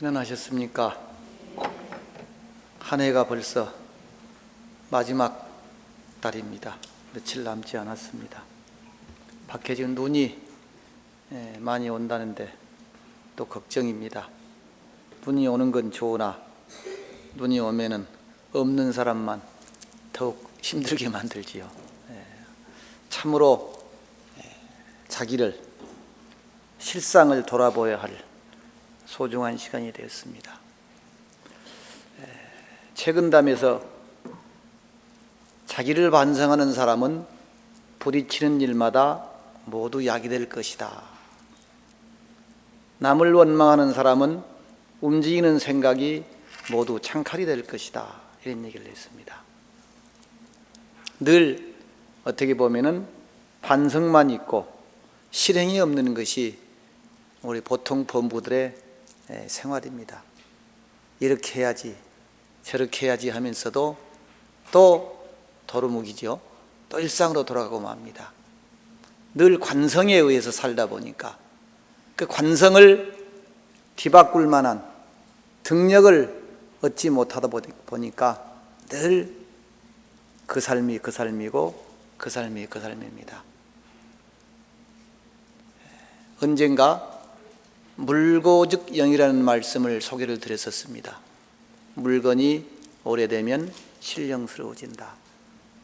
편안하셨습니까? 한 해가 벌써 마지막 달입니다. 며칠 남지 않았습니다. 밖에 지금 눈이 많이 온다는데 또 걱정입니다. 눈이 오는 건 좋으나 눈이 오면은 없는 사람만 더욱 힘들게 만들지요. 참으로 자기를 실상을 돌아보아야 할 소중한 시간이 되었습니다. 최근 담에서 자기를 반성하는 사람은 부딪히는 일마다 모두 약이 될 것이다. 남을 원망하는 사람은 움직이는 생각이 모두 창칼이 될 것이다. 이런 얘기를 했습니다. 늘 어떻게 보면은 반성만 있고 실행이 없는 것이 우리 보통 범부들의 생활입니다. 이렇게 해야지 저렇게 해야지 하면서도 또 도루묵이죠. 또 일상으로 돌아가고 맙니다. 늘 관성에 의해서 살다 보니까 그 관성을 뒤바꿀 만한 등력을 얻지 못하다 보니까 늘 그 삶이 그 삶이고 그 삶이 그 삶입니다. 언젠가 물고즉영이라는 말씀을 소개를 드렸었습니다. 물건이 오래되면 신령스러워진다.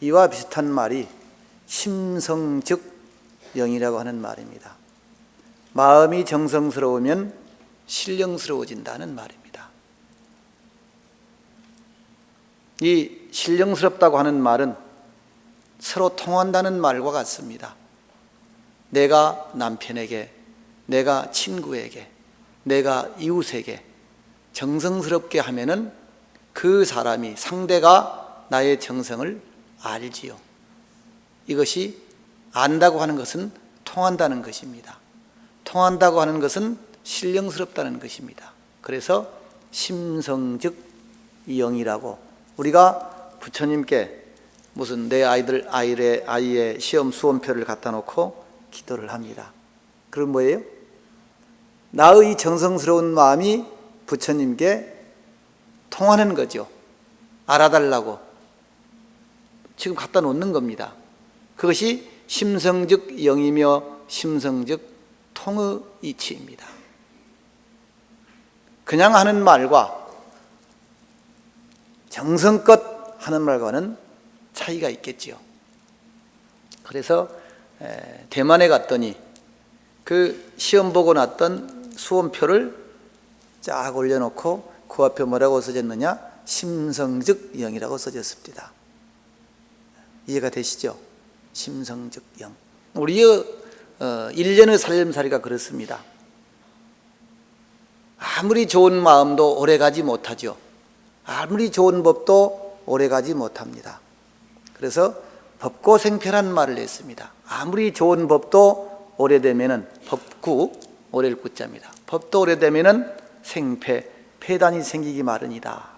이와 비슷한 말이 심성즉영이라고 하는 말입니다. 마음이 정성스러우면 신령스러워진다는 말입니다. 이 신령스럽다고 하는 말은 서로 통한다는 말과 같습니다. 내가 남편에게, 내가 친구에게, 내가 이웃에게 정성스럽게 하면은 그 사람이, 상대가 나의 정성을 알지요. 이것이 안다고 하는 것은 통한다는 것입니다. 통한다고 하는 것은 신령스럽다는 것입니다. 그래서 심성즉영이라고 우리가 부처님께 무슨 내 아이의 시험 수험표를 갖다 놓고 기도를 합니다. 그럼 뭐예요? 나의 정성스러운 마음이 부처님께 통하는 거죠. 알아달라고 지금 갖다 놓는 겁니다. 그것이 심성즉영이며 심성즉통의 이치입니다. 그냥 하는 말과 정성껏 하는 말과는 차이가 있겠지요. 그래서 대만에 갔더니 그 시험 보고 났던 수험표를 쫙 올려놓고 그 앞에 뭐라고 써졌느냐? 심성즉영이라고 써졌습니다. 이해가 되시죠? 심성즉영. 우리의 일련의 살림살이가 그렇습니다. 아무리 좋은 마음도 오래가지 못하죠. 아무리 좋은 법도 오래가지 못합니다. 그래서 법고생패라는 말을 했습니다. 아무리 좋은 법도 오래되면은, 법구, 오래를 구자입니다. 법도 오래되면은 생패, 폐단이 생기기 마련이다.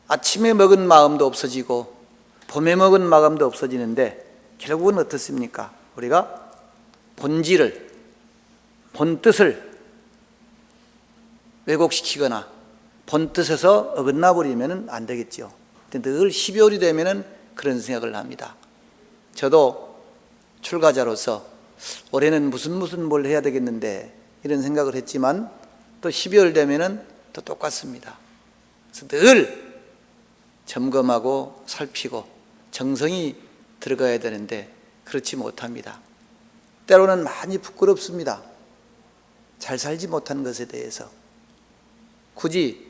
아침에 먹은 마음도 없어지고 봄에 먹은 마음도 없어지는데 결국은 어떻습니까? 우리가 본질을, 본뜻을 왜곡시키거나 본뜻에서 어긋나 버리면 안 되겠죠. 늘 12월이 되면 그런 생각을 합니다. 저도 출가자로서 올해는 무슨 뭘 해야 되겠는데 이런 생각을 했지만 또 12월 되면 또 똑같습니다. 그래서 늘 점검하고 살피고 정성이 들어가야 되는데 그렇지 못합니다. 때로는 많이 부끄럽습니다. 잘 살지 못한 것에 대해서. 굳이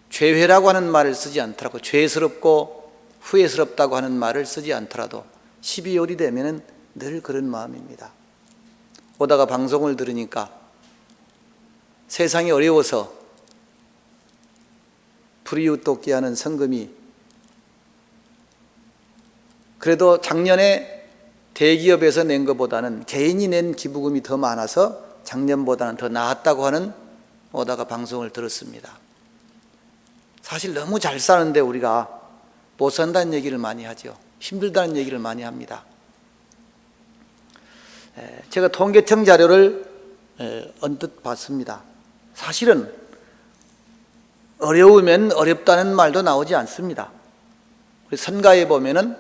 죄회라고 하는 말을 쓰지 않더라도, 죄스럽고 후회스럽다고 하는 말을 쓰지 않더라도 12월이 되면 늘 그런 마음입니다. 오다가 방송을 들으니까 세상이 어려워서 불이웃 돕기 하는 성금이 그래도 작년에 대기업에서 낸 것보다는 개인이 낸 기부금이 더 많아서 작년보다는 더 나았다고 하는 오다가 방송을 들었습니다. 사실 너무 잘 사는데 우리가 못 산다는 얘기를 많이 하죠. 힘들다는 얘기를 많이 합니다. 제가 통계청 자료를 언뜻 봤습니다. 사실은 어려우면 어렵다는 말도 나오지 않습니다. 우리 선가에 보면은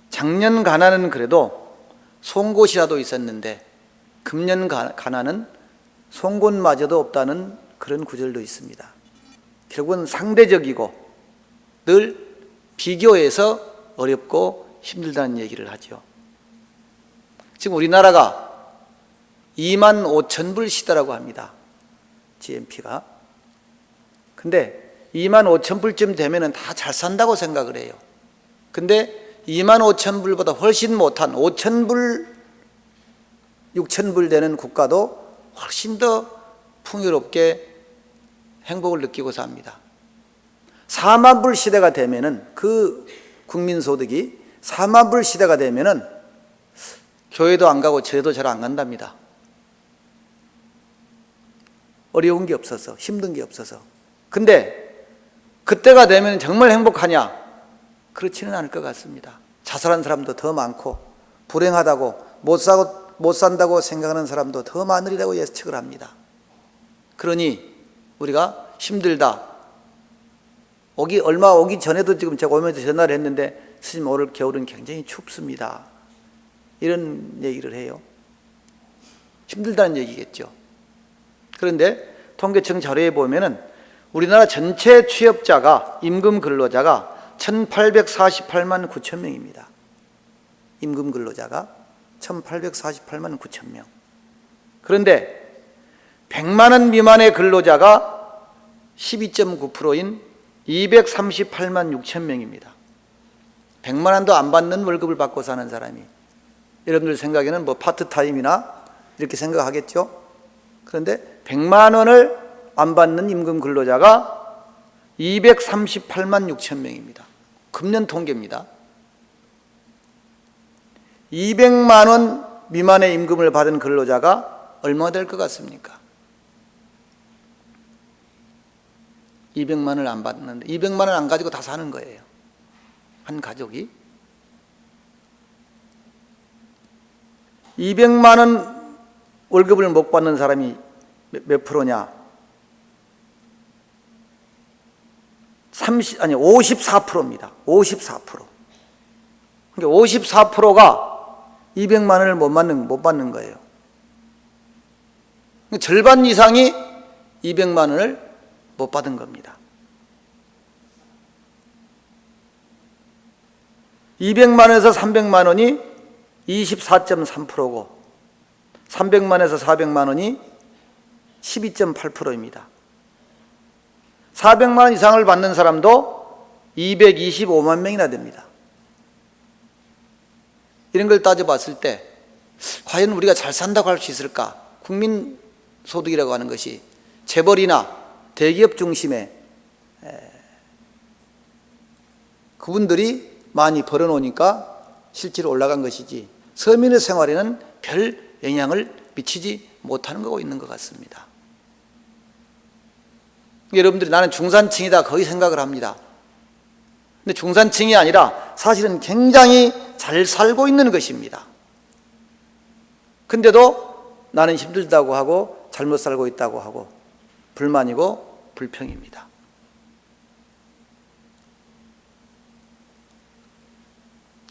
작년 가난은 그래도 송곳이라도 있었는데 금년 가난은 송곳마저도 없다는 그런 구절도 있습니다. 결국은 상대적이고 늘 비교해서 어렵고 힘들다는 얘기를 하죠. 지금 우리나라가 2만 5천 불 시대라고 합니다. GNP가. 근데 2만 5천 불쯤 되면 다 잘 산다고 생각을 해요. 근데 2만 5천 불보다 훨씬 못한 5천 불, 6천 불 되는 국가도 훨씬 더 풍요롭게 행복을 느끼고 삽니다. 4만 불 시대가 되면은, 그 국민소득이 4만 불 시대가 되면은 교회도 안 가고 절에도 잘 안 간답니다. 어려운 게 없어서, 힘든 게 없어서. 근데 그때가 되면 정말 행복하냐? 그렇지는 않을 것 같습니다. 자살한 사람도 더 많고, 불행하다고 못 산다고 생각하는 사람도 더 많으리라고 예측을 합니다. 그러니 우리가 힘들다, 얼마 오기 전에도 지금 제가 오면서 전화를 했는데, 스님 올 겨울은 굉장히 춥습니다, 이런 얘기를 해요. 힘들다는 얘기겠죠. 그런데 통계청 자료에 보면은 우리나라 전체 취업자가, 임금 근로자가 1848만 9천 명입니다. 임금 근로자가 1848만 9천 명. 그런데 100만 원 미만의 근로자가 12.9%인 238만 6천 명입니다. 100만 원도 안 받는 월급을 받고 사는 사람이, 여러분들 생각에는 뭐 파트타임이나 이렇게 생각하겠죠? 그런데 100만 원을 안 받는 임금 근로자가 238만 6천 명입니다. 금년 통계입니다. 200만 원 미만의 임금을 받은 근로자가 얼마나 될 것 같습니까? 200만 원을 안 받는데, 200만 원 안 가지고 다 사는 거예요, 한 가족이. 200만 원 월급을 못 받는 사람이 몇 프로냐? 54%입니다. 54%. 그러니까 54%가 200만 원을 못 받는 거예요. 절반 이상이 200만 원을 못 받은 겁니다. 200만 원에서 300만 원이 24.3%고 300만 원에서 400만 원이 12.8%입니다. 400만 원 이상을 받는 사람도 225만 명이나 됩니다. 이런 걸 따져봤을 때 과연 우리가 잘 산다고 할 수 있을까? 국민소득이라고 하는 것이 재벌이나 대기업 중심의 그분들이 많이 벌어놓으니까 실제로 올라간 것이지, 서민의 생활에는 별 영향을 미치지 못하는 거고 있는 것 같습니다. 여러분들이 나는 중산층이다 거의 생각을 합니다. 근데 중산층이 아니라 사실은 굉장히 잘 살고 있는 것입니다. 근데도 나는 힘들다고 하고 잘못 살고 있다고 하고 불만이고 불평입니다.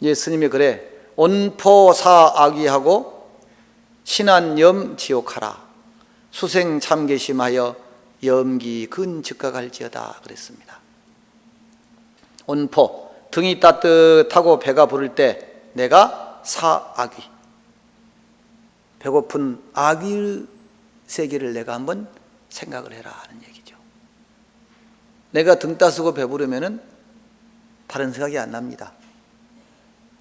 예수님이 그래, 온포사악이하고 신한염 지옥하라, 수생 참개심하여 염기 근즉각할지어다 그랬습니다. 온포, 등이 따뜻하고 배가 부를 때 내가 사악이, 배고픈 아귀의 세계를 내가 한번 생각을 해라 하는 얘기죠. 내가 등 따스고 배부르면은 다른 생각이 안 납니다.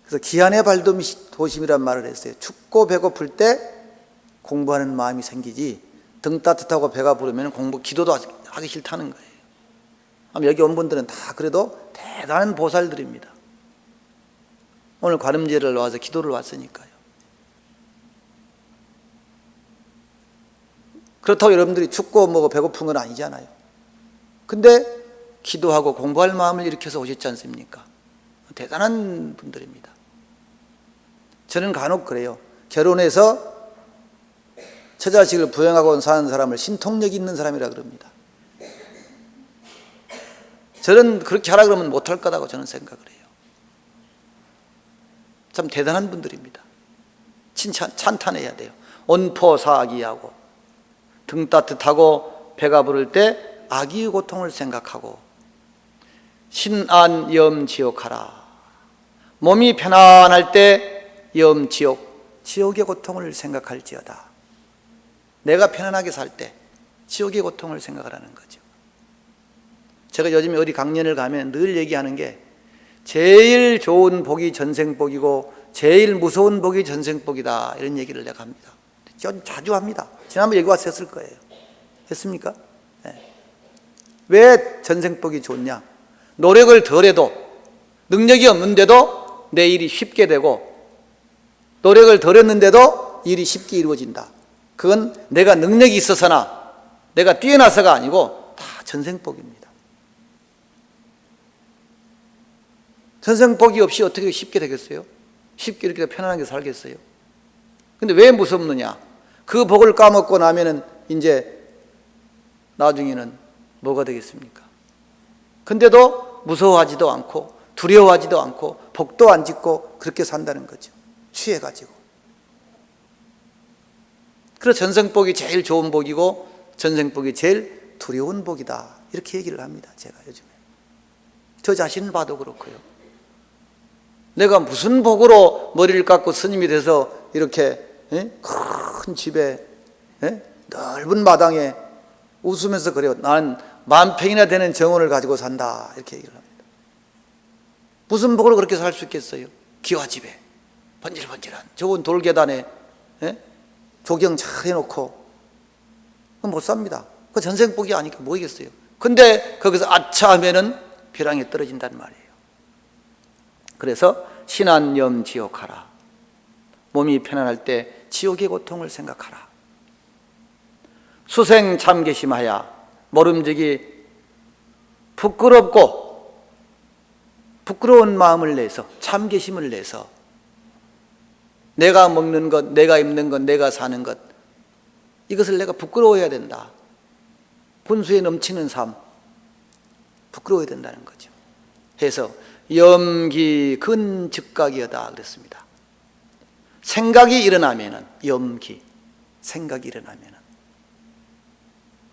그래서 기한의 발도심이란 말을 했어요. 춥고 배고플 때 공부하는 마음이 생기지, 등 따뜻하고 배가 부르면 기도도 하기 싫다는 거예요. 여기 온 분들은 다 그래도 대단한 보살들입니다. 오늘 관음제를 와서 기도를 왔으니까요. 그렇다고 여러분들이 춥고 뭐고 배고픈 건 아니잖아요. 근데 기도하고 공부할 마음을 일으켜서 오셨지 않습니까? 대단한 분들입니다. 저는 간혹 그래요. 결혼해서 처자식을 부양하고 사는 사람을 신통력 있는 사람이라 그럽니다. 저는 그렇게 하라 그러면 못할 거라고 저는 생각을 해요. 참 대단한 분들입니다. 찬탄해야 돼요. 온포사아기하고 등 따뜻하고 배가 부를 때 아기의 고통을 생각하고 신안염지옥하라. 몸이 편안할 때 염지옥, 지옥의 고통을 생각할지어다. 내가 편안하게 살 때 지옥의 고통을 생각하라는 거죠. 제가 요즘 어디 강연을 가면 늘 얘기하는 게 제일 좋은 복이 전생복이고 제일 무서운 복이 전생복이다, 이런 얘기를 내가 합니다. 자주 합니다. 지난번에 얘기 와서 했을 거예요. 했습니까? 네. 왜 전생복이 좋냐? 노력을 덜해도, 능력이 없는데도 내 일이 쉽게 되고, 노력을 덜 했는데도 일이 쉽게 이루어진다. 그건 내가 능력이 있어서나 내가 뛰어나서가 아니고 다 전생복입니다. 전생복이 없이 어떻게 쉽게 되겠어요? 쉽게 이렇게 편안하게 살겠어요? 근데 왜 무섭느냐? 그 복을 까먹고 나면은 이제 나중에는 뭐가 되겠습니까? 근데도 무서워하지도 않고 두려워하지도 않고 복도 안 짓고 그렇게 산다는 거죠. 취해가지고. 그래서 전생복이 제일 좋은 복이고 전생복이 제일 두려운 복이다, 이렇게 얘기를 합니다. 제가 요즘에 저 자신을 봐도 그렇고요. 내가 무슨 복으로 머리를 깎고 스님이 돼서 이렇게 큰 집에 넓은 마당에 웃으면서 그래요. 나는 10,000평이나 되는 정원을 가지고 산다, 이렇게 얘기를 합니다. 무슨 복으로 그렇게 살 수 있겠어요? 기와집에 번질번질한 좋은 돌계단에 조경 잘 해놓고 못 삽니다. 그 전생복이 아니까 뭐겠어요? 근데 거기서 아차 하면은 벼랑에 떨어진단 말이에요. 그래서 신안염지옥하라. 몸이 편안할 때 지옥의 고통을 생각하라. 수생 참개심하야. 모름지기 부끄러운 마음을 내서, 참개심을 내서 내가 먹는 것, 내가 입는 것, 내가 사는 것, 이것을 내가 부끄러워해야 된다. 분수에 넘치는 삶, 부끄러워야 된다는 거죠. 해서 염기 근즉각이여다 그랬습니다. 생각이 일어나면은, 염기, 생각이 일어나면은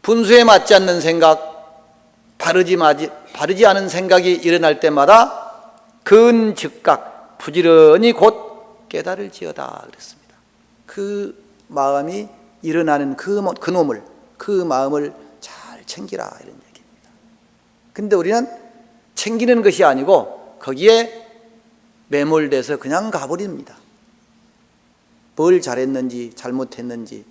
분수에 맞지 않는 생각, 바르지 않은 생각이 일어날 때마다 근즉각, 부지런히 곧 깨달을지어다 그랬습니다. 그 마음이 일어나는 그 마음을 잘 챙기라, 이런 얘기입니다. 근데 우리는 챙기는 것이 아니고 거기에 매몰돼서 그냥 가버립니다. 뭘 잘했는지 잘못했는지.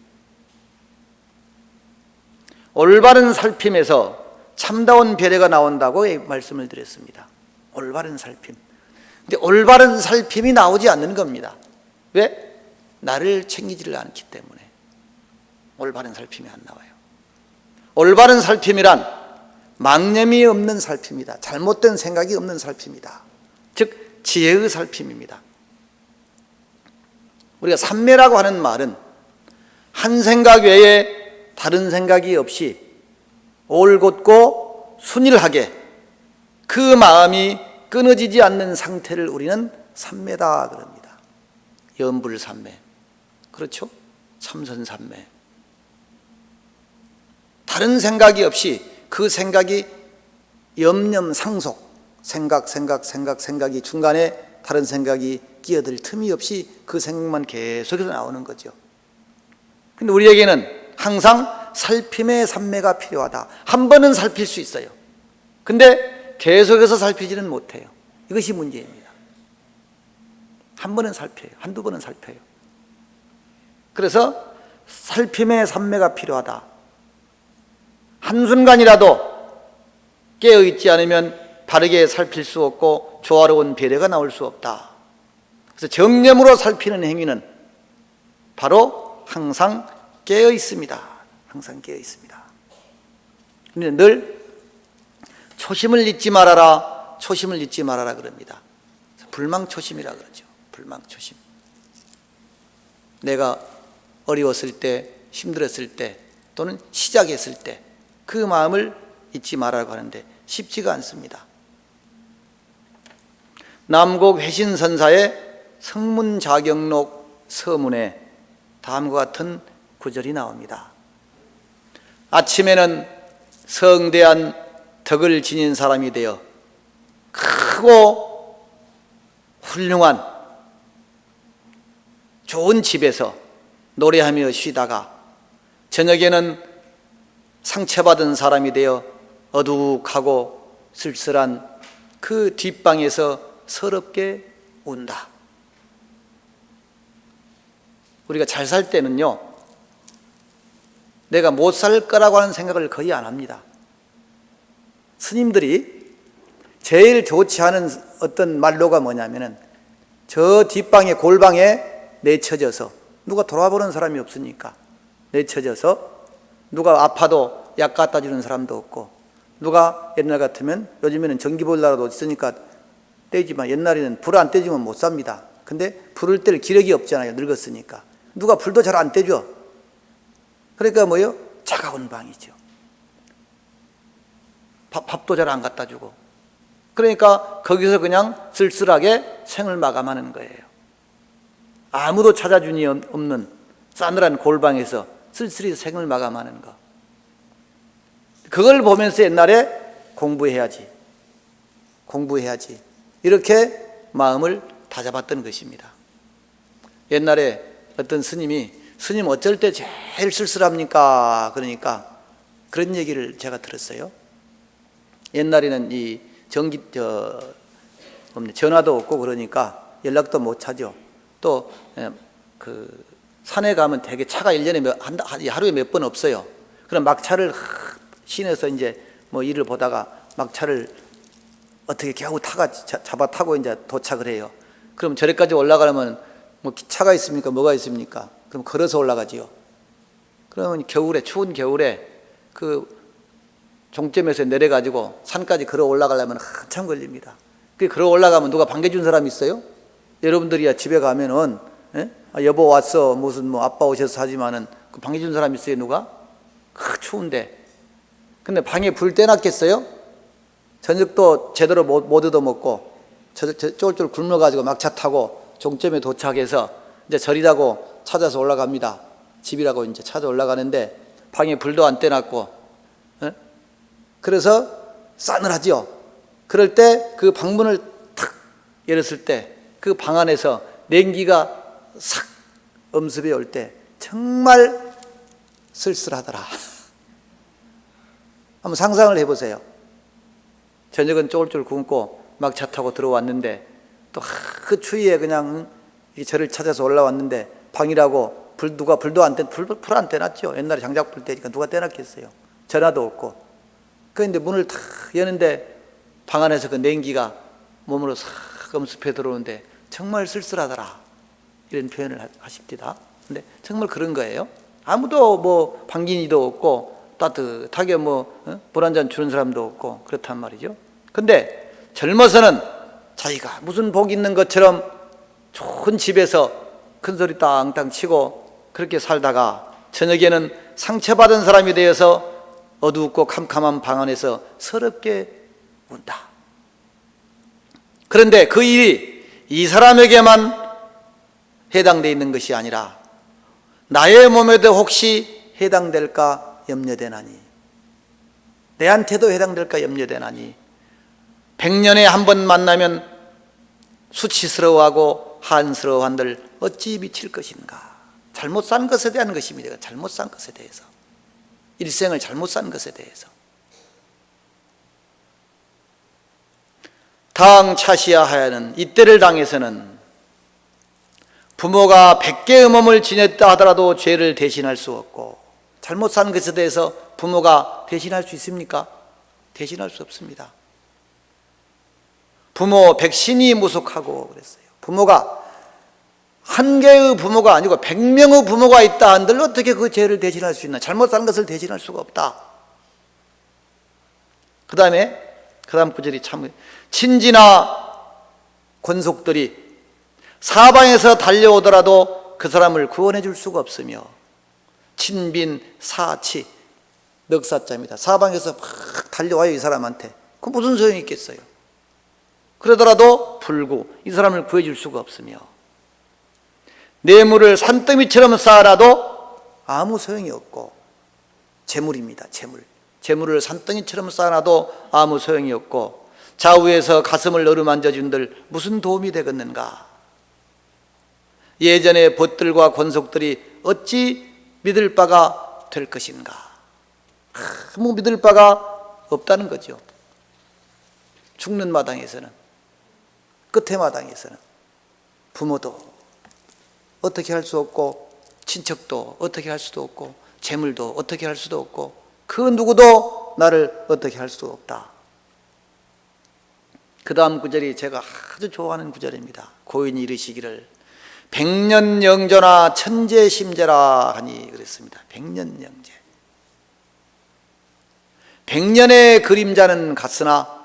올바른 살핌에서 참다운 배려가 나온다고 말씀을 드렸습니다. 올바른 살핌. 근데 올바른 살핌이 나오지 않는 겁니다. 왜? 나를 챙기지를 않기 때문에 올바른 살핌이 안 나와요. 올바른 살핌이란 망념이 없는 살핌이다. 잘못된 생각이 없는 살핌이다. 즉 지혜의 살핌입니다. 우리가 삼매라고 하는 말은 한 생각 외에 다른 생각이 없이 올곧고 순일하게 그 마음이 끊어지지 않는 상태를 우리는 삼매다 그럽니다. 염불삼매, 그렇죠? 참선삼매. 다른 생각이 없이 그 생각이 염념상속, 생각이 중간에 다른 생각이 끼어들 틈이 없이 그 생각만 계속해서 나오는 거죠. 근데 우리에게는 항상 살핌의 삼매가 필요하다. 한 번은 살필 수 있어요. 근데 계속해서 살피지는 못해요. 이것이 문제입니다. 한 번은 살펴요. 한두 번은 살펴요. 그래서 살핌의 삼매가 필요하다. 한순간이라도 깨어있지 않으면 바르게 살필 수 없고 조화로운 배려가 나올 수 없다. 그래서 정념으로 살피는 행위는 바로 항상 깨어 있습니다. 항상 깨어 있습니다. 근데 늘 초심을 잊지 말아라, 초심을 잊지 말아라 그럽니다. 불망초심이라 그러죠. 불망초심. 내가 어려웠을 때, 힘들었을 때, 또는 시작했을 때 그 마음을 잊지 말라고 하는데 쉽지가 않습니다. 남곡 회신선사의 성문자경록 서문에 다음과 같은 구절이 나옵니다. 아침에는 성대한 덕을 지닌 사람이 되어 크고 훌륭한 좋은 집에서 노래하며 쉬다가 저녁에는 상처받은 사람이 되어 어둑하고 쓸쓸한 그 뒷방에서 서럽게 운다. 우리가 잘 살 때는요, 내가 못 살 거라고 하는 생각을 거의 안 합니다. 스님들이 제일 좋지 않은 어떤 말로가 뭐냐면은 저 뒷방에 골방에 내쳐져서, 누가 돌아보는 사람이 없으니까 내쳐져서, 누가 아파도 약 갖다 주는 사람도 없고, 누가 옛날 같으면, 요즘에는 전기보일러라도 있으니까 떼지만 옛날에는 불 안 떼주면 못 삽니다. 근데 불을 뗄 기력이 없잖아요. 늙었으니까. 누가 불도 잘 안 떼줘. 그러니까 뭐요? 차가운 방이죠. 밥도 잘 안 갖다 주고. 그러니까 거기서 그냥 쓸쓸하게 생을 마감하는 거예요. 아무도 찾아주니 없는 싸늘한 골방에서 쓸쓸히 생을 마감하는 거. 그걸 보면서 옛날에 공부해야지 이렇게 마음을 다잡았던 것입니다. 옛날에 어떤 스님이, 스님 어쩔 때 제일 쓸쓸합니까? 그러니까 그런 얘기를 제가 들었어요. 옛날에는 이 전화도 없고 그러니까 연락도 못 하죠. 또 그 산에 가면 되게 차가 1년에 하루에 몇 번 없어요. 그럼 막차를 시내에서 이제 뭐 일을 보다가 막차를 어떻게 겨우 잡아 타고 이제 도착을 해요. 그럼 저래까지 올라가려면 뭐 차가 있습니까? 뭐가 있습니까? 그럼 걸어서 올라가지요. 그러면 겨울에, 추운 겨울에 그 종점에서 내려가지고 산까지 걸어 올라가려면 한참 걸립니다. 그 걸어 올라가면 누가 반겨준 사람 있어요? 여러분들이야 집에 가면은, 여보 왔어, 무슨 뭐 아빠 오셔서 하지만은 그 반겨준 사람 있어요? 누가? 추운데. 근데 방에 불 떼놨겠어요? 저녁도 제대로 못 얻어먹고 쫄쫄 굶어가지고 막차 타고 종점에 도착해서 이제 절이라고 찾아서 올라갑니다. 집이라고 이제 찾아 올라가는데 방에 불도 안 떼놨고, 그래서 싸늘하죠. 그럴 때 그 방문을 탁 열었을 때 그 방 안에서 냉기가 싹 엄습해 올 때 정말 쓸쓸하더라. 한번 상상을 해보세요. 저녁은 쫄쫄 굶고 막차 타고 들어왔는데 또 그 추위에 그냥 저를 찾아서 올라왔는데 방이라고 누가 불도 안 불 안 떼놨죠. 옛날에 장작불 때니까 누가 떼놨겠어요. 전화도 없고. 그런데 문을 탁 여는데 방 안에서 그 냉기가 몸으로 싹 엄습해 들어오는데 정말 쓸쓸하더라. 이런 표현을 하십니다. 근데 정말 그런 거예요. 아무도 뭐 반기니도 없고 따뜻하게 물 한 잔 주는 사람도 없고 그렇단 말이죠. 근데 젊어서는 자기가 무슨 복 있는 것처럼 좋은 집에서 큰 소리 땅땅 치고 그렇게 살다가 저녁에는 상처받은 사람이 되어서 어둡고 캄캄한 방 안에서 서럽게 운다. 그런데 그 일이 이 사람에게만 해당되어 있는 것이 아니라 나의 몸에도 혹시 해당될까 염려되나니, 내한테도 해당될까 염려되나니, 100년에 한 번 만나면 수치스러워하고 한스러워한들 어찌 미칠 것인가. 잘못 산 것에 대한 것입니다. 잘못 산 것에 대해서, 일생을 잘못 산 것에 대해서. 당 차시야 하야는, 이때를 당해서는 부모가 100개의 몸을 지녔다 하더라도 죄를 대신할 수 없고, 잘못 산 것에 대해서 부모가 대신할 수 있습니까? 대신할 수 없습니다. 부모 100신이 무속하고 그랬어요. 부모가 한 개의 부모가 아니고 100명의 부모가 있다 한들 어떻게 그 죄를 대신할 수 있나? 잘못 산 것을 대신할 수가 없다. 그 다음 구절이 참, 친지나 권속들이 사방에서 달려오더라도 그 사람을 구원해 줄 수가 없으며 친빈 사치 넉사자입니다. 사방에서 막 달려와요. 이 사람한테. 그 무슨 소용이 있겠어요? 그러더라도 불구 이 사람을 구해줄 수가 없으며 뇌물을 산더미처럼 쌓아놔도 아무 소용이 없고 재물입니다. 재물을 산더미처럼 쌓아놔도 아무 소용이 없고 좌우에서 가슴을 어루만져준들 무슨 도움이 되겠는가? 예전의 벗들과 권속들이 어찌 믿을 바가 될 것인가? 아무 믿을 바가 없다는 거죠. 죽는 마당에서는, 끝의 마당에서는 부모도 어떻게 할 수 없고 친척도 어떻게 할 수도 없고 재물도 어떻게 할 수도 없고 그 누구도 나를 어떻게 할 수 없다. 그 다음 구절이 제가 아주 좋아하는 구절입니다. 고인이 이르시기를 백년영조나 천재심재라 하니 그랬습니다. 백년영재. 백년의 그림자는 같으나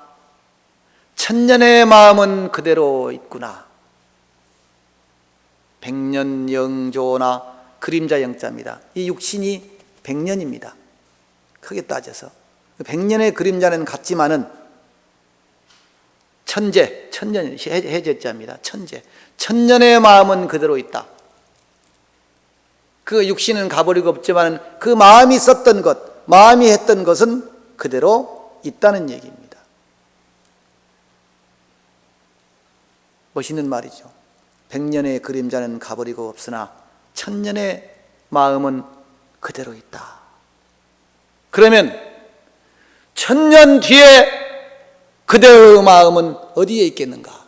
천년의 마음은 그대로 있구나. 백년영조나 그림자 영자입니다. 이 육신이 백년입니다. 크게 따져서 백년의 그림자는 같지만은 천년 해제자입니다. 천년의 마음은 그대로 있다. 그 육신은 가버리고 없지만 그 마음이 썼던 것, 마음이 했던 것은 그대로 있다는 얘기입니다. 멋있는 말이죠. 백년의 그림자는 가버리고 없으나 천년의 마음은 그대로 있다. 그러면 천년 뒤에 그대의 마음은 어디에 있겠는가?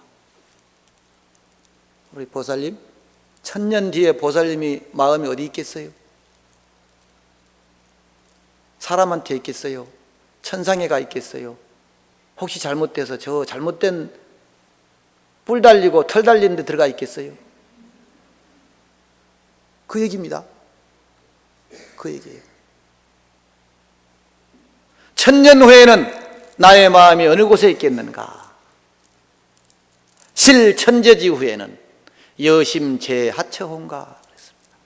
우리 보살님, 천년 뒤에 보살님이 마음이 어디 있겠어요? 사람한테 있겠어요? 천상에 가 있겠어요? 혹시 잘못돼서 저 잘못된 뿔 달리고 털 달리는 데 들어가 있겠어요? 그 얘기입니다. 그 얘기예요. 천년 후에는 나의 마음이 어느 곳에 있겠는가? 실천재지 후에는 여심제하처혼가 그랬습니다.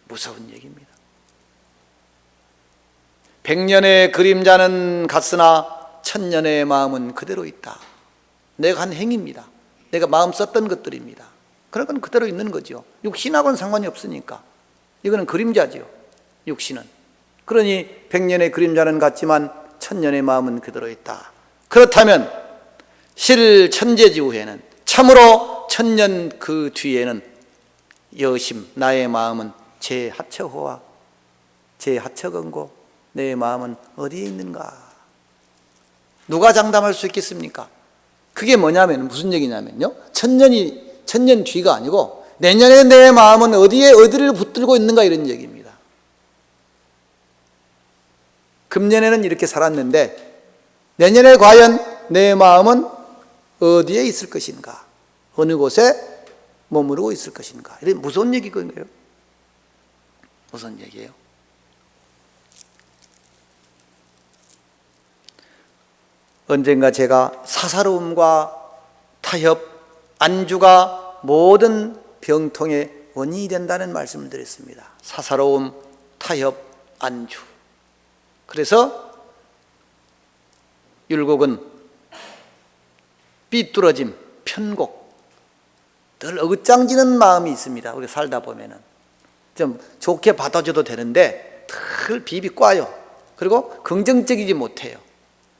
무서운 얘기입니다. 백년의 그림자는 같으나 천년의 마음은 그대로 있다. 내가 한 행위입니다. 내가 마음 썼던 것들입니다. 그런 건 그대로 있는 거죠. 육신하고는 상관이 없으니까. 이거는 그림자죠. 육신은. 그러니 백년의 그림자는 같지만 천년의 마음은 그대로 있다. 그렇다면 실천재지 후에는 참으로 천년 그 뒤에는 여심 나의 마음은 제하처호와 제하처건고 내 마음은 어디에 있는가? 누가 장담할 수 있겠습니까? 그게 뭐냐면 무슨 얘기냐면요, 천년 뒤가 아니고 내년에 내 마음은 어디를 붙들고 있는가 이런 얘기입니다. 금년에는 이렇게 살았는데 내년에 과연 내 마음은 어디에 있을 것인가? 어느 곳에 머무르고 있을 것인가? 이런 무서운 얘기거든요. 무슨 얘기예요? 언젠가 제가 사사로움과 타협, 안주가 모든 병통의 원인이 된다는 말씀을 드렸습니다. 사사로움, 타협, 안주. 그래서 율곡은 삐뚤어짐, 편곡, 늘 어긋장지는 마음이 있습니다. 우리 살다 보면은 좀 좋게 받아줘도 되는데 늘 비비 꽈요. 그리고 긍정적이지 못해요.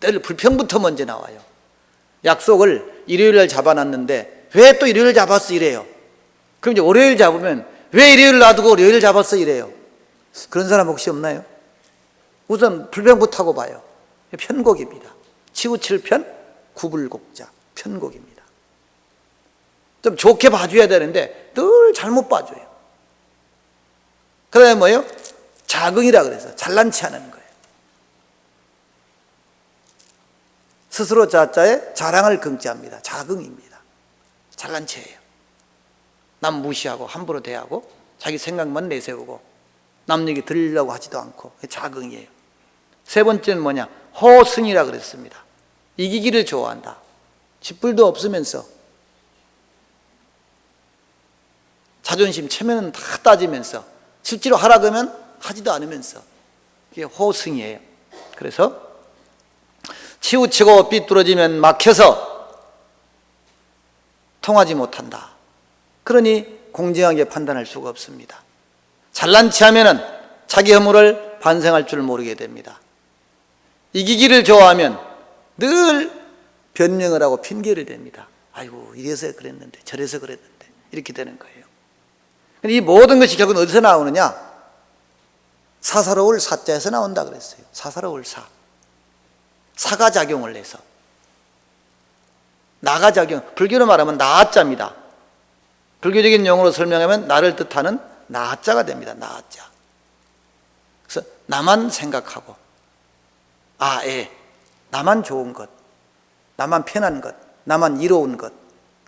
늘 불평부터 먼저 나와요. 약속을 일요일날 잡아놨는데 왜 또 일요일 잡았어 이래요. 그럼 이제 월요일 잡으면 왜 일요일 놔두고 월요일 잡았어 이래요. 그런 사람 혹시 없나요? 우선 불평부터 하고 봐요. 편곡입니다. 치우칠 편, 구불곡자, 편곡입니다. 좀 좋게 봐줘야 되는데 늘 잘못 봐줘요. 그다음에 뭐예요? 자긍이라 그래서 잘난 체 하는 거예요. 스스로 자자에 자랑을 긍자합니다. 자긍입니다. 잘난 체예요. 남 무시하고 함부로 대하고 자기 생각만 내세우고 남 얘기 들으려고 하지도 않고 자긍이에요. 세 번째는 뭐냐? 호승이라 그랬습니다. 이기기를 좋아한다. 쥐뿔도 없으면서 자존심, 체면은 다 따지면서 실제로 하라 그러면 하지도 않으면서, 이게 호승이에요. 그래서 치우치고 삐뚤어지면 막혀서 통하지 못한다. 그러니 공정하게 판단할 수가 없습니다. 잘난 체하면은 자기 허물을 반성할 줄 모르게 됩니다. 이기기를 좋아하면 늘 변명을 하고 핑계를 댑니다. 아이고, 이래서 그랬는데 저래서 그랬는데, 이렇게 되는 거예요. 이 모든 것이 결국은 어디서 나오느냐? 사사로울 사자에서 나온다 그랬어요. 사사로울 사. 사가 작용을 해서. 나가 작용. 불교로 말하면 나자입니다. 불교적인 용어로 설명하면 나를 뜻하는 나자가 됩니다. 나자. 그래서 나만 생각하고, 나만 좋은 것, 나만 편한 것, 나만 이로운 것.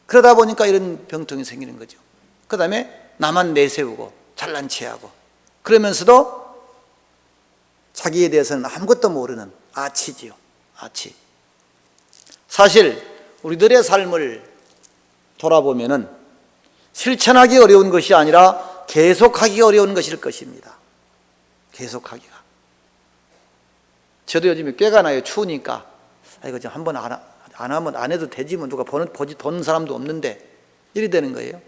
그러다 보니까 이런 병통이 생기는 거죠. 그 다음에 나만 내세우고 잘난 체하고, 그러면서도 자기에 대해서는 아무것도 모르는 아치지요. 아치. 사실 우리들의 삶을 돌아보면은 실천하기 어려운 것이 아니라 계속하기 어려운 것일 것입니다. 계속하기가. 저도 요즘에 꾀가 나요. 추우니까. 이거 좀 한번 안 하면 안 해도 되지, 뭐 누가 보는 사람도 없는데, 이리 되는 거예요.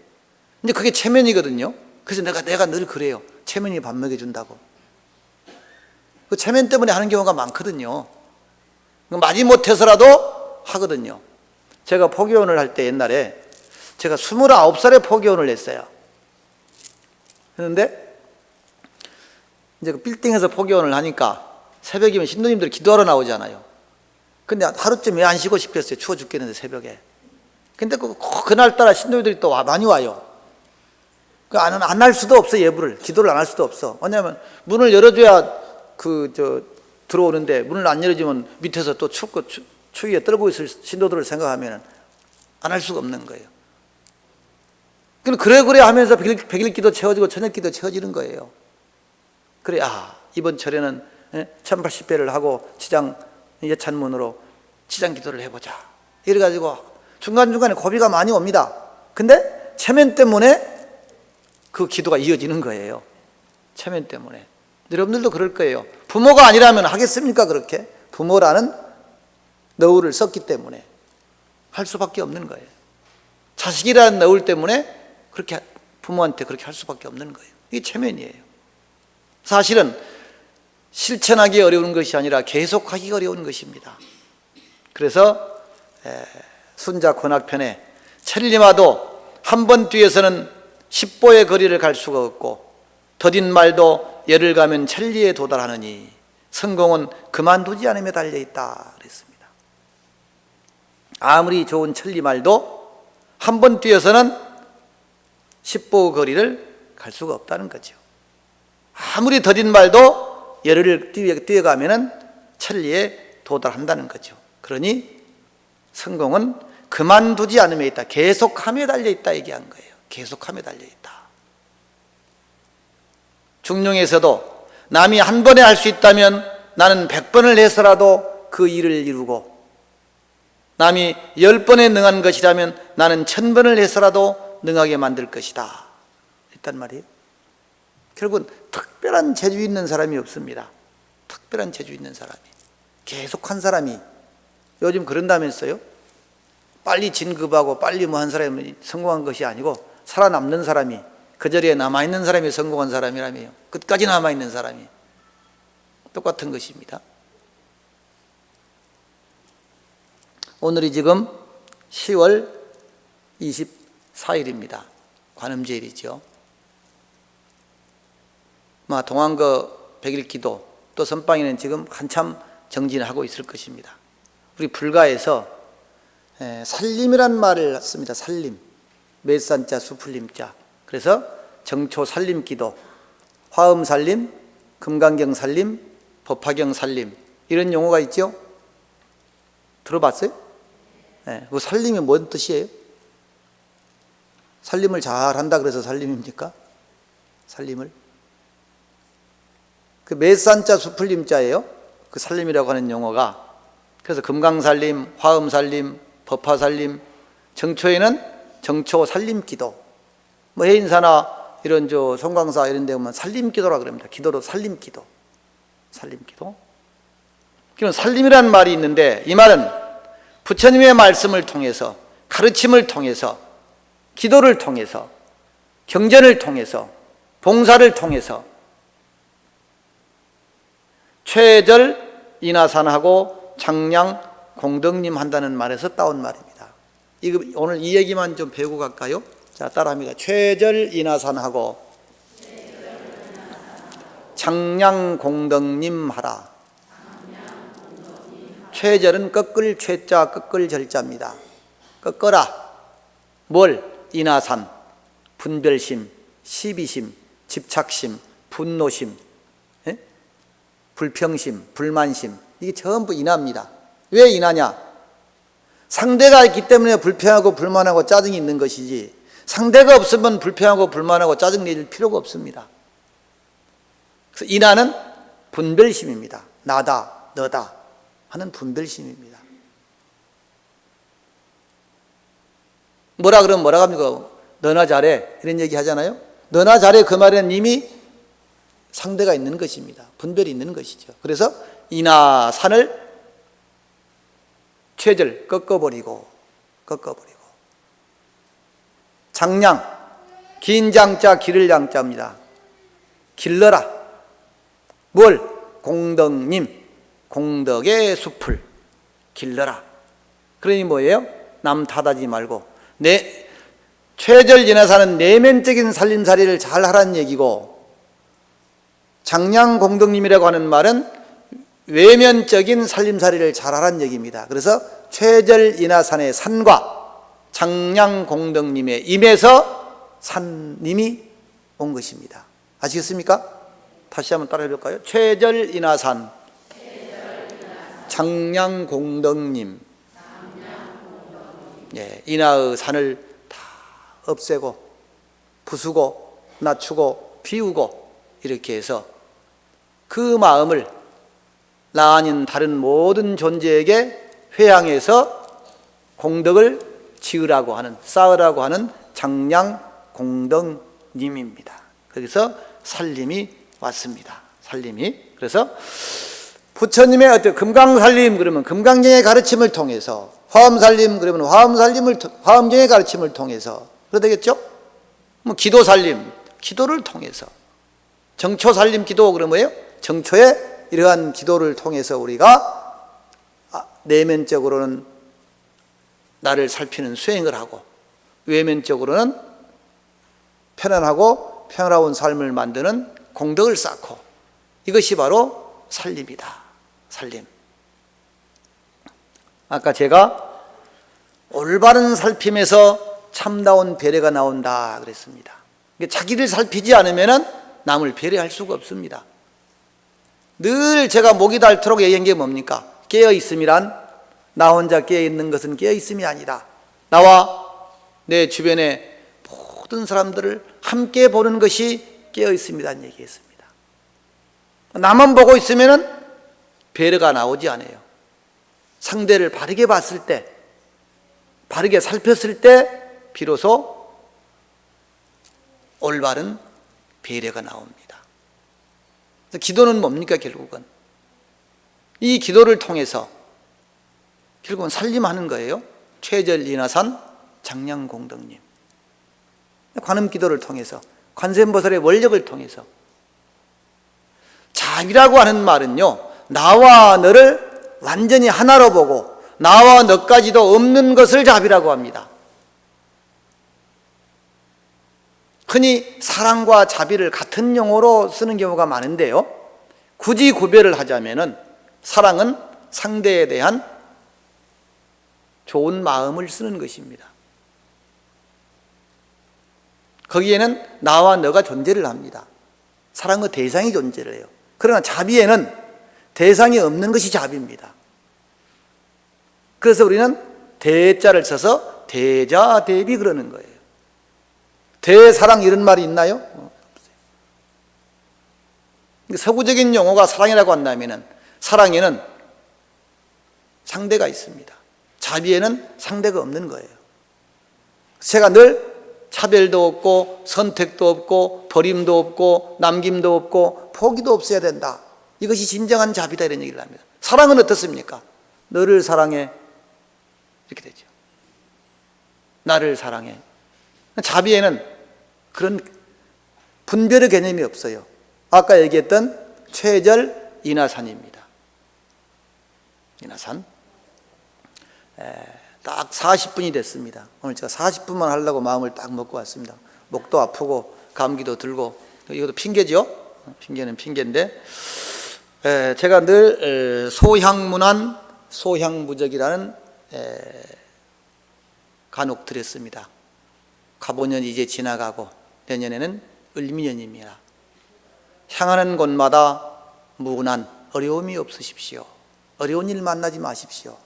근데 그게 체면이거든요. 그래서 내가 늘 그래요. 체면이 밥 먹여준다고. 그 체면 때문에 하는 경우가 많거든요. 마지못해서라도 하거든요. 제가 포교원을 할 때 옛날에 제가 29살에 포교원을 했어요. 그런데 이제 그 빌딩에서 포교원을 하니까 새벽이면 신도님들이 기도하러 나오잖아요. 근데 하루쯤 왜 안 쉬고 싶겠어요. 추워 죽겠는데 새벽에. 근데 그날따라 신도님들이 또 많이 와요. 안 할 수도 없어. 예불을, 기도를 안 할 수도 없어. 왜냐하면 문을 열어줘야 들어오는데, 문을 안 열어주면 밑에서 또 춥고 추위에 떨고 있을 신도들을 생각하면 안 할 수가 없는 거예요. 그래 하면서 백일 기도 채워지고 저녁 기도 채워지는 거예요. 그래, 이번 철에는 1080배를 하고 지장 예찬문으로 지장 기도를 해보자. 이래가지고 중간중간에 고비가 많이 옵니다. 근데 체면 때문에 그 기도가 이어지는 거예요. 체면 때문에. 여러분들도 그럴 거예요. 부모가 아니라면 하겠습니까? 그렇게? 부모라는 너울을 썼기 때문에 할 수밖에 없는 거예요. 자식이라는 너울 때문에 그렇게 부모한테 그렇게 할 수밖에 없는 거예요. 이게 체면이에요. 사실은 실천하기 어려운 것이 아니라 계속하기 어려운 것입니다. 그래서 순자 권학편에 천리마도 한 번 뒤에서는 10보의 거리를 갈 수가 없고 더딘 말도 열을 가면 천리에 도달하느니 성공은 그만두지 않음에 달려있다 그랬습니다. 아무리 좋은 천리말도 한 번 뛰어서는 10보 거리를 갈 수가 없다는 거죠. 아무리 더딘 말도 열을 뛰어가면 천리에 도달한다는 거죠. 그러니 성공은 그만두지 않음에 있다. 계속함에 달려있다 얘기한 거예요. 계속함에 달려있다. 중룡에서도 남이 한 번에 할 수 있다면 나는 100번을 해서라도 그 일을 이루고, 남이 10번에 능한 것이라면 나는 1000번을 해서라도 능하게 만들 것이다 했단 말이에요. 결국은 특별한 재주 있는 사람이 없습니다. 특별한 재주 있는 사람이, 계속한 사람이. 요즘 그런다면서요. 빨리 진급하고 빨리 뭐 한 사람이 성공한 것이 아니고 살아남는 사람이, 그 자리에 남아있는 사람이 성공한 사람이라며요. 끝까지 남아있는 사람이. 똑같은 것입니다. 오늘이 지금 10월 24일입니다. 관음제일이죠. 동안거 100일 기도, 또 선방에는 지금 한참 정진을 하고 있을 것입니다. 우리 불가에서 살림이란 말을 씁니다. 살림. 매산자 수풀림자. 그래서 정초 살림 기도, 화음 살림, 금강경 살림, 법화경 살림, 이런 용어가 있죠. 들어봤어요? 그 살림이 뭔 뜻이에요? 살림을 잘한다 그래서 살림입니까? 살림을? 그 매산자 수풀림자예요. 그 살림이라고 하는 용어가. 그래서 금강살림, 화음살림, 법화살림, 정초에는 정초 살림기도, 뭐 해인사나 이런 송광사 이런 데 보면 살림기도라 그럽니다. 기도로 살림기도. 살림기도. 그럼 살림이라는 말이 있는데 이 말은 부처님의 말씀을 통해서, 가르침을 통해서, 기도를 통해서, 경전을 통해서, 봉사를 통해서 최절 인하산하고 장량 공덕님 한다는 말에서 따온 말입니다. 이거 오늘 이 얘기만 좀 배우고 갈까요? 자, 따라합니다. 최절 인하산하고 장량 공덕님 하라. 최절은 꺾을 최자, 꺾을 절자입니다. 꺾어라. 뭘? 인하산, 분별심, 시비심, 집착심, 분노심, 불평심, 불만심, 이게 전부 인하입니다. 왜 인하냐? 상대가 있기 때문에 불평하고 불만하고 짜증이 있는 것이지, 상대가 없으면 불평하고 불만하고 짜증 낼 필요가 없습니다. 그래서 인하는 분별심입니다. 나다, 너다 하는 분별심입니다. 뭐라 그러면 뭐라 합니까? 너나 잘해 이런 얘기 하잖아요. 너나 잘해 그 말에는 이미 상대가 있는 것입니다. 분별이 있는 것이죠. 그래서 이나 산을 최절 꺾어버리고 장량 긴 장자 기를 양자입니다. 길러라. 뭘? 공덕님, 공덕의 숲을 길러라. 그러니 뭐예요? 남 탓하지 말고 내 최절 인하사는 내면적인 살림살이를 잘 하라는 얘기고, 장량 공덕님이라고 하는 말은 외면적인 살림살이를 잘 하라는 얘기입니다. 그래서 최절 인하산의 산과 장량 공덕님의 임에서 산님이 온 것입니다. 아시겠습니까? 다시 한번 따라해 볼까요? 최절 인하산, 장량 공덕님. 예, 인하의 산을 다 없애고 부수고 낮추고 비우고 이렇게 해서 그 마음을 나 아닌 다른 모든 존재에게 회향해서 공덕을 지으라고 하는, 쌓으라고 하는 장량 공덕님입니다. 거기서 살림이 왔습니다. 살림이. 그래서 부처님의 어떤 금강살림 그러면 금강경의 가르침을 통해서, 화엄살림 그러면 화엄경의 가르침을 통해서, 그래야 되겠죠? 뭐 기도살림, 기도를 통해서, 정초살림 기도 그러면 뭐예요? 정초에 이러한 기도를 통해서 우리가 내면적으로는 나를 살피는 수행을 하고, 외면적으로는 편안하고 평화로운 삶을 만드는 공덕을 쌓고, 이것이 바로 살림이다. 살림. 아까 제가 올바른 살핌에서 참다운 배려가 나온다 그랬습니다. 자기를 살피지 않으면 남을 배려할 수가 없습니다. 늘 제가 목이 닳도록 얘기한 게 뭡니까? 깨어있음이란 나 혼자 깨어있는 것은 깨어있음이 아니다. 나와 내 주변의 모든 사람들을 함께 보는 것이 깨어있음이라는 얘기했습니다. 나만 보고 있으면 배려가 나오지 않아요. 상대를 바르게 봤을 때, 바르게 살폈을 때 비로소 올바른 배려가 나옵니다. 기도는 뭡니까? 결국은 이 기도를 통해서 결국은 살림하는 거예요. 최절 인하산 장량 공덕님, 관음 기도를 통해서, 관세음보살의 원력을 통해서. 자비라고 하는 말은요, 나와 너를 완전히 하나로 보고 나와 너까지도 없는 것을 자비라고 합니다. 흔히 사랑과 자비를 같은 용어로 쓰는 경우가 많은데요, 굳이 구별을 하자면은 사랑은 상대에 대한 좋은 마음을 쓰는 것입니다. 거기에는 나와 너가 존재를 합니다. 사랑의 대상이 존재를 해요. 그러나 자비에는 대상이 없는 것이 자비입니다. 그래서 우리는 대자를 써서 대자대비 그러는 거예요. 대사랑 이런 말이 있나요? 서구적인 용어가 사랑이라고 한다면 사랑에는 상대가 있습니다. 자비에는 상대가 없는 거예요. 제가 늘 차별도 없고 선택도 없고 버림도 없고 남김도 없고 포기도 없어야 된다. 이것이 진정한 자비다 이런 얘기를 합니다. 사랑은 어떻습니까? 너를 사랑해 이렇게 되죠. 나를 사랑해. 자비에는 그런 분별의 개념이 없어요. 아까 얘기했던 최절 인하산입니다. 인하산. 딱 40분이 됐습니다. 오늘 제가 40분만 하려고 마음을 딱 먹고 왔습니다. 목도 아프고 감기도 들고, 이것도 핑계죠. 핑계는 핑계인데, 제가 늘 소향문안 소향무적이라는 간혹 드렸습니다. 가보년이 이제 지나가고 내년에는 을미년입니다. 향하는 곳마다 무난, 어려움이 없으십시오. 어려운 일 만나지 마십시오.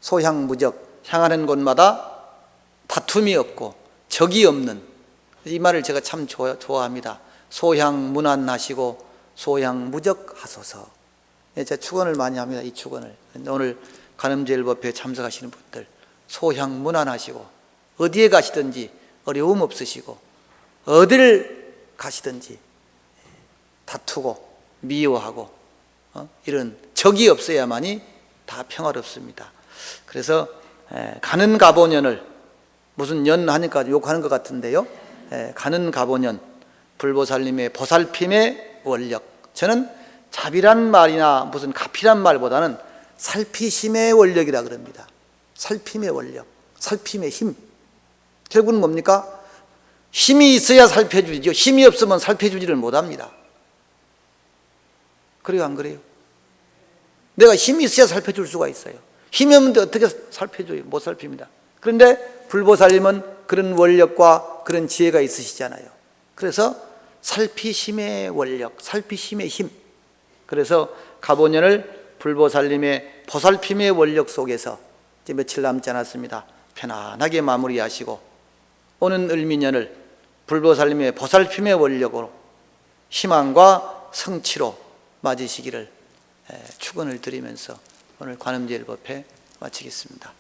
소향무적, 향하는 곳마다 다툼이 없고 적이 없는, 이 말을 제가 참 좋아합니다. 소향무난하시고 소향무적하소서. 제가 축원을 많이 합니다. 이 축원을. 오늘 간음제일법회에 참석하시는 분들 소향무난하시고 어디에 가시든지 어려움 없으시고 어디를 가시든지 다투고 미워하고 이런 적이 없어야만이 다 평화롭습니다. 그래서 가는 가보년을, 무슨 년 하니까 욕하는 것 같은데요, 가는 가보년 불보살님의 보살핌의 원력, 저는 자비란 말이나 무슨 가피란 말보다는 살피심의 원력이라 그럽니다. 살핌의 원력, 살핌의 힘. 결국은 뭡니까? 힘이 있어야 살펴주지요. 힘이 없으면 살펴주지를 못합니다. 그래요, 안 그래요? 내가 힘이 있어야 살펴줄 수가 있어요. 힘이 없는데 어떻게 살펴줘요? 못 살핍니다. 그런데 불보살님은 그런 원력과 그런 지혜가 있으시잖아요. 그래서 살피심의 원력, 살피심의 힘. 그래서 가보년을 불보살님의 보살핌의 원력 속에서 이제 며칠 남지 않았습니다. 편안하게 마무리하시고 오는 을미년을 불보살님의 보살핌의 원력으로 희망과 성취로 맞으시기를 축원을 드리면서 오늘 관음제일법회 마치겠습니다.